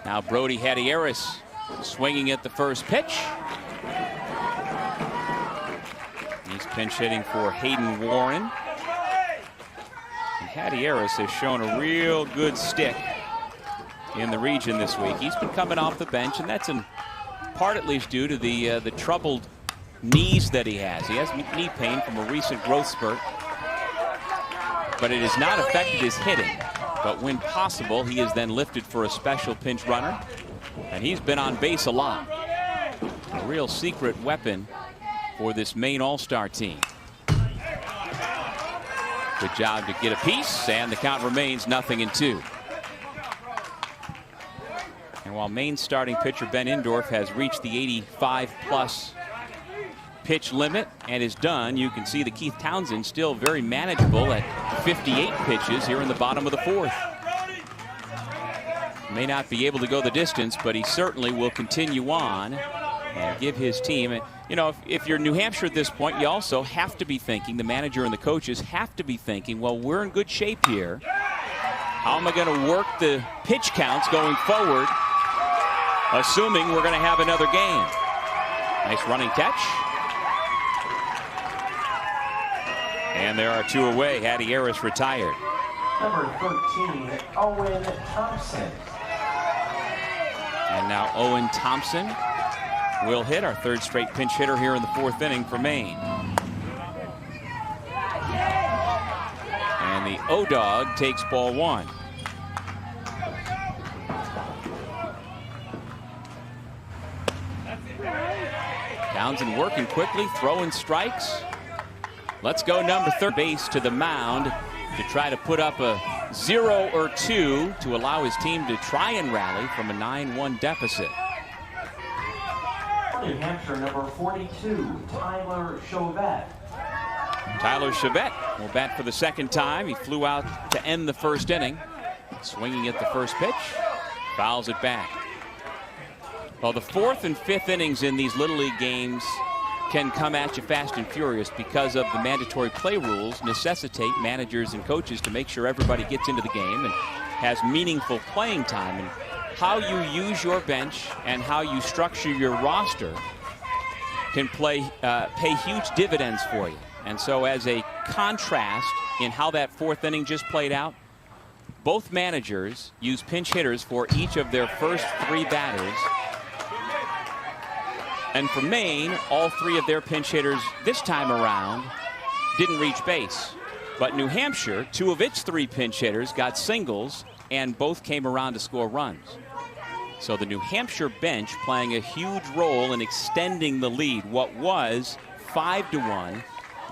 Now Brody Hadieris swinging at the first pitch. He's pinch hitting for Hayden Warren. And Hadieris has shown a real good stick in the region this week. He's been coming off the bench, and that's in part at least due to the troubled knees that he has. He has knee pain from a recent growth spurt, but it has not affected his hitting. But when possible, he is then lifted for a special pinch runner, and he's been on base a lot. A real secret weapon for this Maine All-Star team. Good job to get a piece, and the count remains 0-2. And while Maine's starting pitcher Ben Indorf has reached the 85+ pitch limit and is done, you can see that Keith Townsend still very manageable at 58 pitches here in the bottom of the fourth. May not be able to go the distance, but he certainly will continue on and give his team, you know, if you're New Hampshire at this point, you also have to be thinking, the manager and the coaches have to be thinking, well, we're in good shape here. How am I going to work the pitch counts going forward, assuming we're going to have another game? Nice running catch. And there are 2 away. Hadieris retired. Number 13, Owen Thompson. And now Owen Thompson will hit, our 3rd straight pinch hitter here in the 4th inning for Maine. And the O-Dog takes ball 1. Townsend working quickly, throwing strikes. Let's go number 3, base to the mound to try to put up a 0 or 2 to allow his team to try and rally from a 9-1 deficit. New Hampshire, number 42, Tyler Chauvette. Tyler Chauvette will bat for the 2nd time. He flew out to end the 1st inning, swinging at the first pitch, fouls it back. Well, the 4th and 5th innings in these Little League games can come at you fast and furious because of the mandatory play rules necessitate managers and coaches to make sure everybody gets into the game and has meaningful playing time. And how you use your bench and how you structure your roster can pay huge dividends for you. And so as a contrast in how that 4th inning just played out, both managers use pinch hitters for each of their first 3 batters. And for Maine, all 3 of their pinch hitters this time around didn't reach base. But New Hampshire, 2 of its 3 pinch hitters got singles, and both came around to score runs. So the New Hampshire bench playing a huge role in extending the lead. What was 5-1,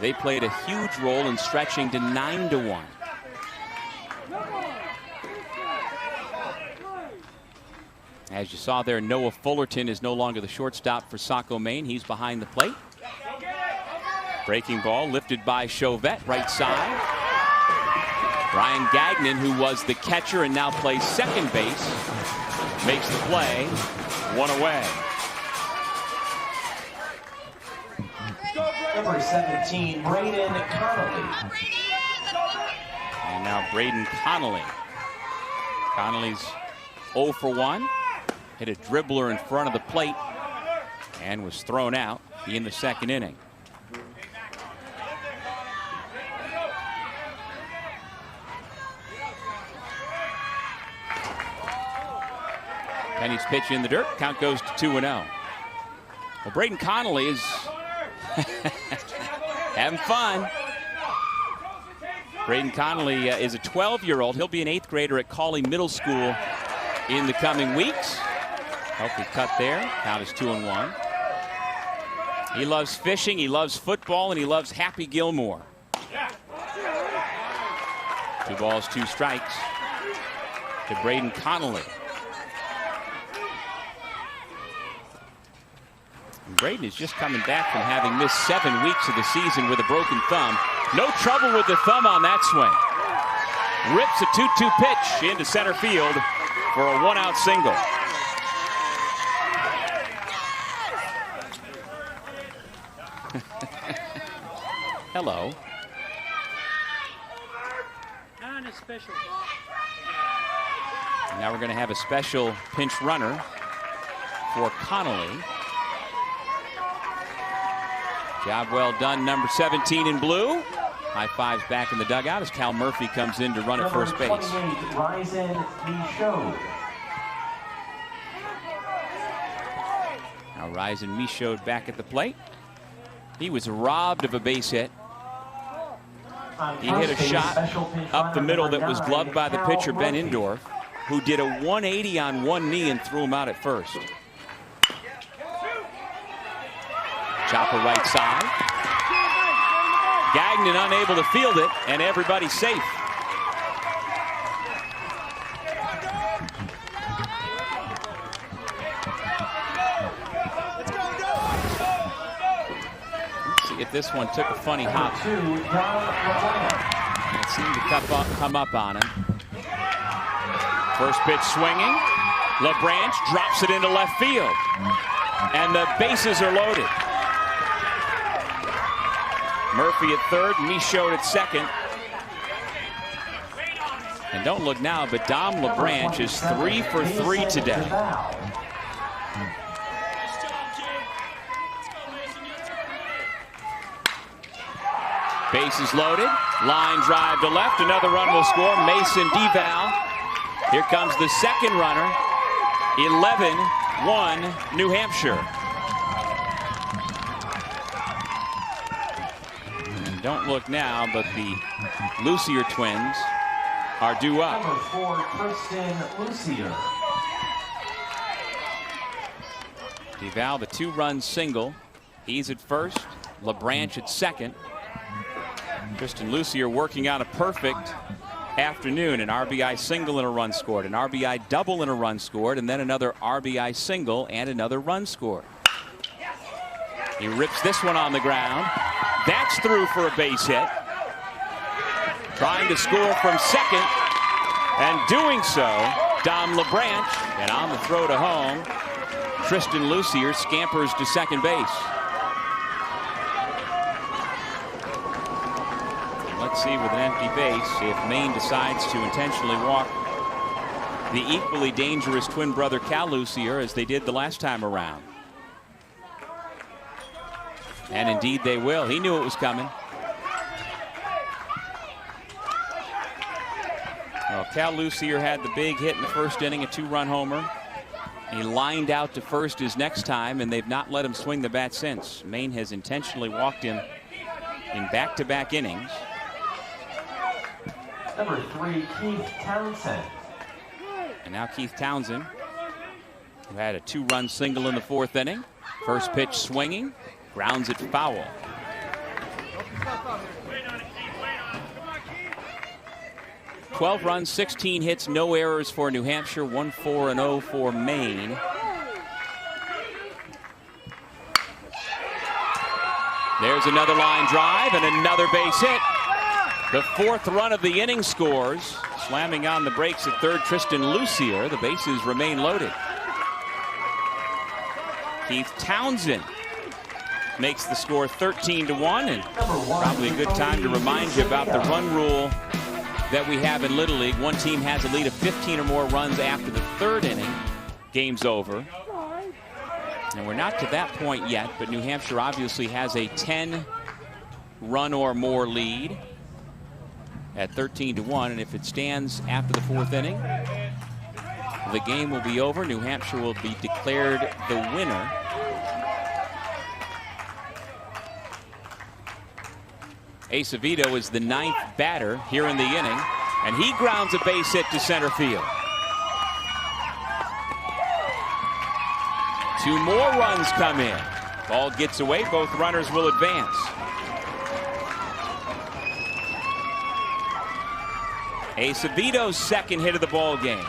they played a huge role in stretching to 9-1. As you saw there, Noah Fullerton is no longer the shortstop for Saco, Maine. He's behind the plate. Breaking ball lifted by Chauvette, right side. Ryan Gagnon, who was the catcher and now plays second base, makes the play. One away. Number 17, Braden Connolly. And now Braden Connolly. Connolly's 0 for 1. Hit a dribbler in front of the plate and was thrown out in the second inning. Penny's pitch in the dirt. Count goes to 2-0. Well, Braden Connolly is having fun. Braden Connolly is a 12-year-old. He'll be an 8th grader at Cawley Middle School in the coming weeks. Healthy cut there. Count is 2-1. He loves fishing, he loves football, and he loves Happy Gilmore. 2 balls, 2 strikes to Braden Connolly. And Braden is just coming back from having missed 7 weeks of the season with a broken thumb. No trouble with the thumb on that swing. Rips a 2-2 pitch into center field for a 1-out single. Hello. And now we're going to have a special pinch runner for Connolly. Job well done, number 17 in blue. High fives back in the dugout as Cal Murphy comes in to run at first base. Now Ryzen Michaud back at the plate. He was robbed of a base hit. He hit a shot up the middle that was gloved by the pitcher, Ben Indorf, who did a 180 on one knee and threw him out at first. Chopper right side. Gagnon unable to field it, and everybody's safe. If this one took a funny hop. It seemed to come up on him. First pitch swinging. LaBranch drops it into left field. And the bases are loaded. Murphy at third, Michaud at second. And don't look now, but Dom LaBranch is 3 for 3 today. Bases loaded. Line drive to left. Another run will score. Mason DeVal. Here comes the second runner. 11-1 New Hampshire. And don't look now, but the Lucier twins are due up. Number 4, Kristen Lucier. DeVal, the 2-run single. He's at first. LaBranch at second. Kristen Lucier working out a perfect afternoon. An RBI single and a run scored. An RBI double and a run scored. And then another RBI single and another run scored. He rips this one on the ground. That's through for a base hit. Trying to score from second. And doing so, Dom LaBranch. And on the throw to home, Kristen Lucier scampers to second base. Let's see, with an empty base, if Maine decides to intentionally walk the equally dangerous twin brother Cal Lucier as they did the last time around. And indeed they will. He knew it was coming. Well, Cal Lucier had the big hit in the first inning, a 2-run homer. He lined out to first his next time, and they've not let him swing the bat since. Maine has intentionally walked him in back-to-back innings. Number 3, Keith Townsend. And now Keith Townsend who had a 2-run single in the 4th inning. First pitch swinging, grounds it foul. "12 runs, 16 hits, no errors for New Hampshire, 1-4-0 for Maine." There's another line drive and another base hit. The 4th run of the inning scores. Slamming on the brakes at third, Tristan Lucier. The bases remain loaded. Keith Townsend makes the score 13-1, and probably a good time to remind you about the run rule that we have in Little League. One team has a lead of 15 or more runs after the 3rd inning. Game's over. And we're not to that point yet, but New Hampshire obviously has a 10-run or more lead at 13-1, and if it stands after the 4th inning, the game will be over. New Hampshire will be declared the winner. Acevedo is the 9th batter here in the inning, and he grounds a base hit to center field. 2 more runs come in. Ball gets away, both runners will advance. Acevedo's 2nd hit of the ball game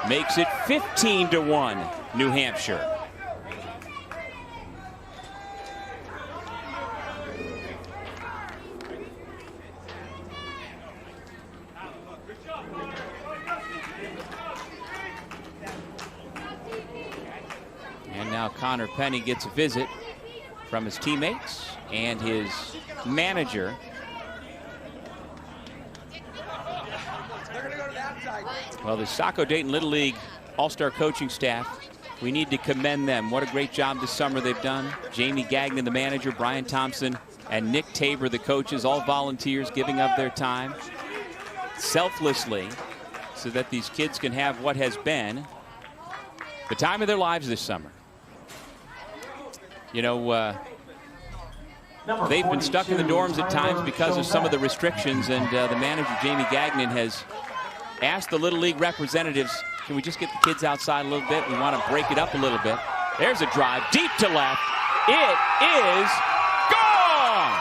makes it 15-1 New Hampshire. And now Connor Penny gets a visit from his teammates and his manager. Well, the Saco Dayton Little League All-Star coaching staff, we need to commend them. What a great job this summer they've done. Jamie Gagnon, the manager, Brian Thompson, and Nick Tabor, the coaches, all volunteers giving up their time selflessly so that these kids can have what has been the time of their lives this summer. You know, they've been stuck in the dorms at times because of some of the restrictions, and the manager, Jamie Gagnon, has asked the Little League representatives, can we just get the kids outside a little bit? We want to break it up a little bit. There's a drive deep to left. It is gone!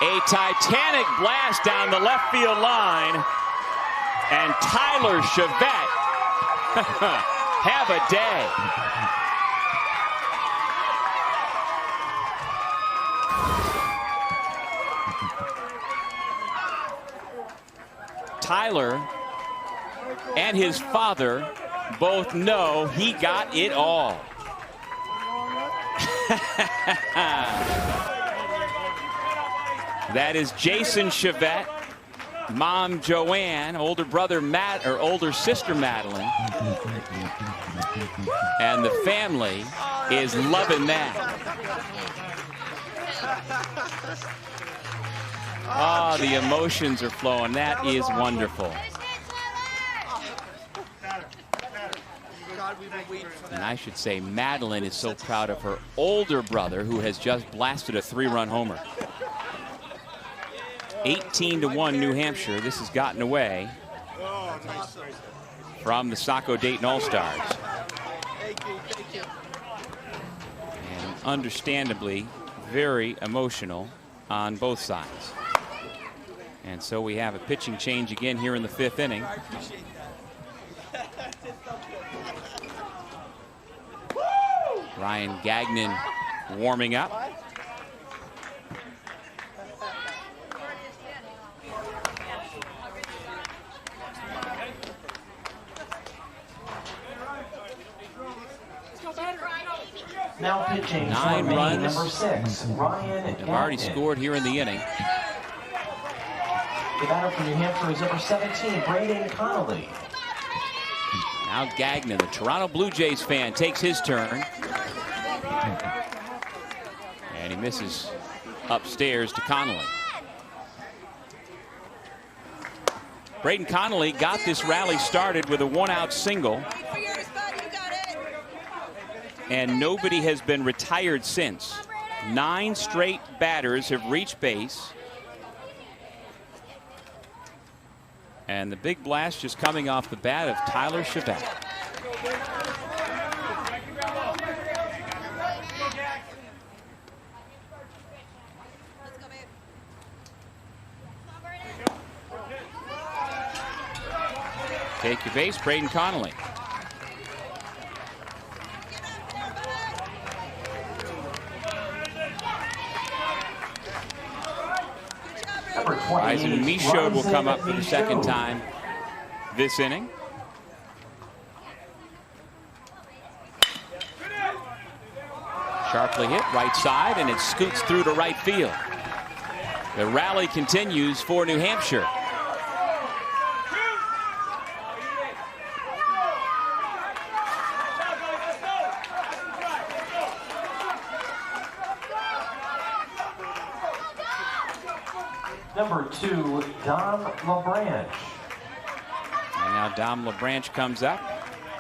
A titanic blast down the left field line, and Tyler Chevette have a day. Tyler and his father both know he got it all. That is Jason Chevette, mom Joanne, older brother Matt, or older sister Madeline, and the family is loving that. Oh, the emotions are flowing. That is wonderful. And I should say Madeline is so proud of her older brother, who has just blasted a 3-run homer. 18-1 New Hampshire. This has gotten away from the Saco Dayton All-Stars. And understandably, very emotional on both sides. And so we have a pitching change again here in the 5th inning. Ryan Gagnon warming up. Now pitching 9 runs. Number 6, Ryan have already scored here in the inning. The batter for New Hampshire is number 17, Braden Connolly. Now Gagnon, the Toronto Blue Jays fan, takes his turn. And he misses upstairs to Connolly. Braden Connolly got this rally started with a 1-out single. And nobody has been retired since. 9 straight batters have reached base. And the big blast just coming off the bat of Tyler Chevette. Take your base, Braden Connolly. Ryzen Michaud will come up for the second time this inning. Sharply hit right side, and it scoots through to right field. The rally continues for New Hampshire. Number 2, Dom LaBranche. And now Dom LaBranche comes up.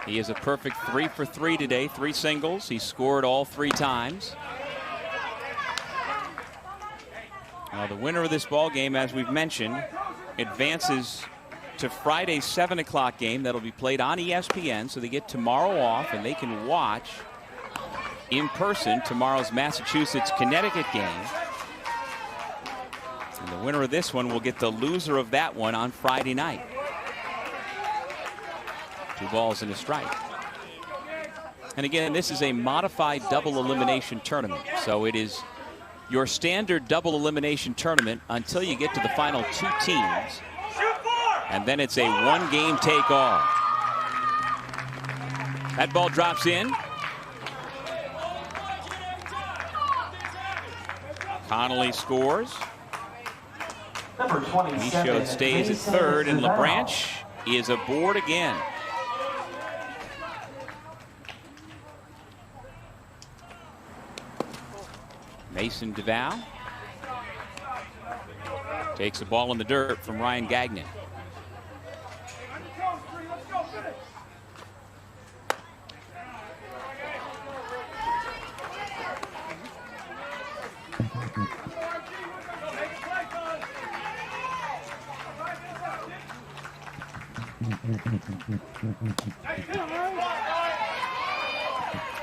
He is a perfect 3 for 3 today, 3 singles. He scored all 3 times. Now the winner of this ball game, as we've mentioned, advances to Friday's 7 o'clock game that'll be played on ESPN, so they get tomorrow off and they can watch in person tomorrow's Massachusetts-Connecticut game. And the winner of this one will get the loser of that one on Friday night. 2 balls and a strike. And again, this is a modified double elimination tournament. So it is your standard double elimination tournament until you get to the final 2 teams. And then it's a 1-game take all. That ball drops in. Connolly scores. Number 27, Michaud stays at third, and LaBranche is aboard again. Mason DeVal takes a ball in the dirt from Ryan Gagnon.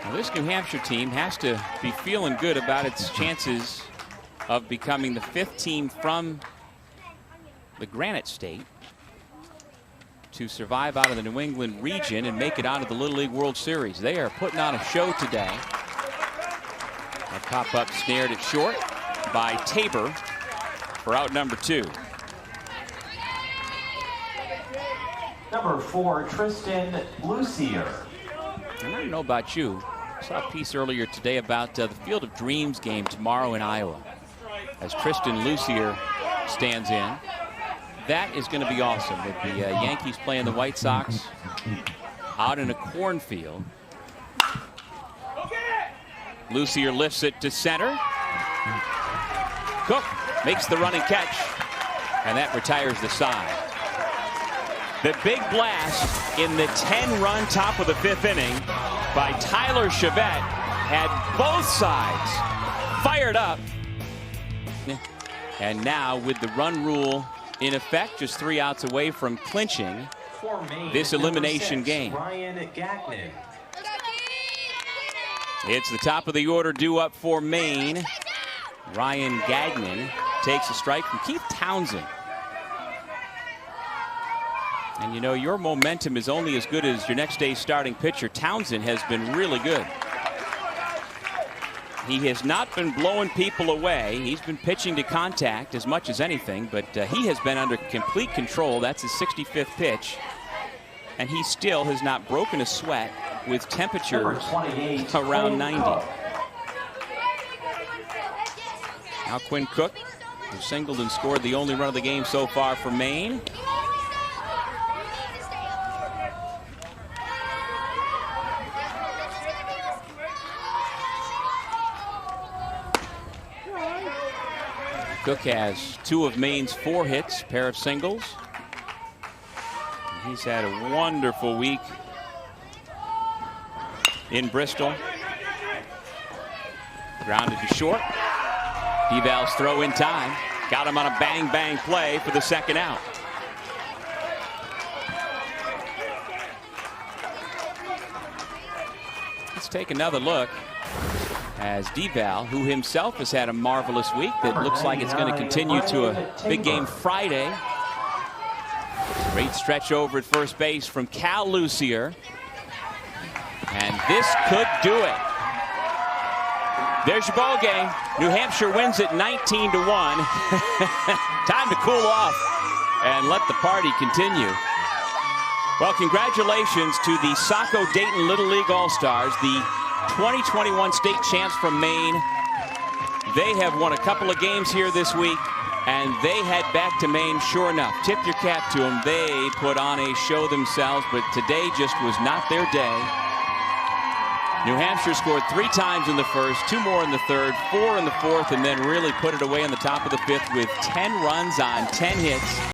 Now this New Hampshire team has to be feeling good about its chances of becoming the 5th team from the Granite State to survive out of the New England region and make it onto the Little League World Series. They are putting on a show today. A pop-up snared at short by Tabor for out number 2. Number 4, Tristan Lucier. And I don't know about you. I saw a piece earlier today about the Field of Dreams game tomorrow in Iowa as Tristan Lucier stands in. That is going to be awesome with the Yankees playing the White Sox out in a cornfield. Lucier lifts it to center. Cook makes the running catch, and that retires the side. The big blast in the 10-run top of the 5th inning by Tyler Chevette had both sides fired up. And now with the run rule in effect, just 3 outs away from clinching this elimination game. Ryan Gagnon. It's the top of the order due up for Maine. Ryan Gagnon takes a strike from Keith Townsend. And you know, your momentum is only as good as your next day's starting pitcher. Townsend has been really good. He has not been blowing people away. He's been pitching to contact as much as anything, but he has been under complete control. That's his 65th pitch. And he still has not broken a sweat with temperatures around 90. Now Quinn Cook, who singled and scored the only run of the game so far for Maine. Cook has 2 of Maine's 4 hits, pair of singles. He's had a wonderful week in Bristol. Grounded to short. DeVal's throw in time. Got him on a bang-bang play for the 2nd out. let's take another look as Deval, who himself has had a marvelous week that looks like it's going to continue to a big game Friday. Great stretch over at first base from Cal Lucier. And this could do it. There's your ball game. New Hampshire wins it 19-1. Time to cool off and let the party continue. Well, congratulations to the Saco Dayton Little League All-Stars, the 2021 state champs from Maine. They have won a couple of games here this week, and they head back to Maine. Sure enough, tip your cap to them. They put on a show themselves, but today just was not their day. New Hampshire scored 3 times in the first, 2 more in the third, 4 in the fourth, and then really put it away in the top of the fifth with 10 runs on 10 hits.